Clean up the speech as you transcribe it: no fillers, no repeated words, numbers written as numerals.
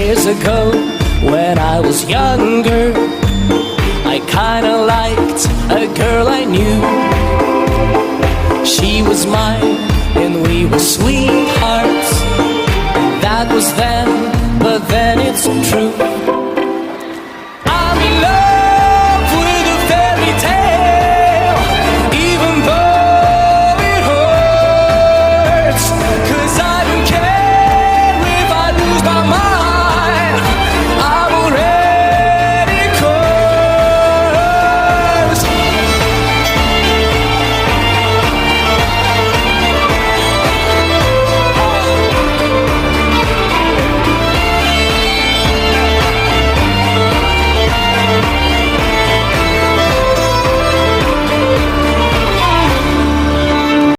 years ago, when I was younger, I kinda liked a girl I knew. She was mine and we were sweethearts. That was then.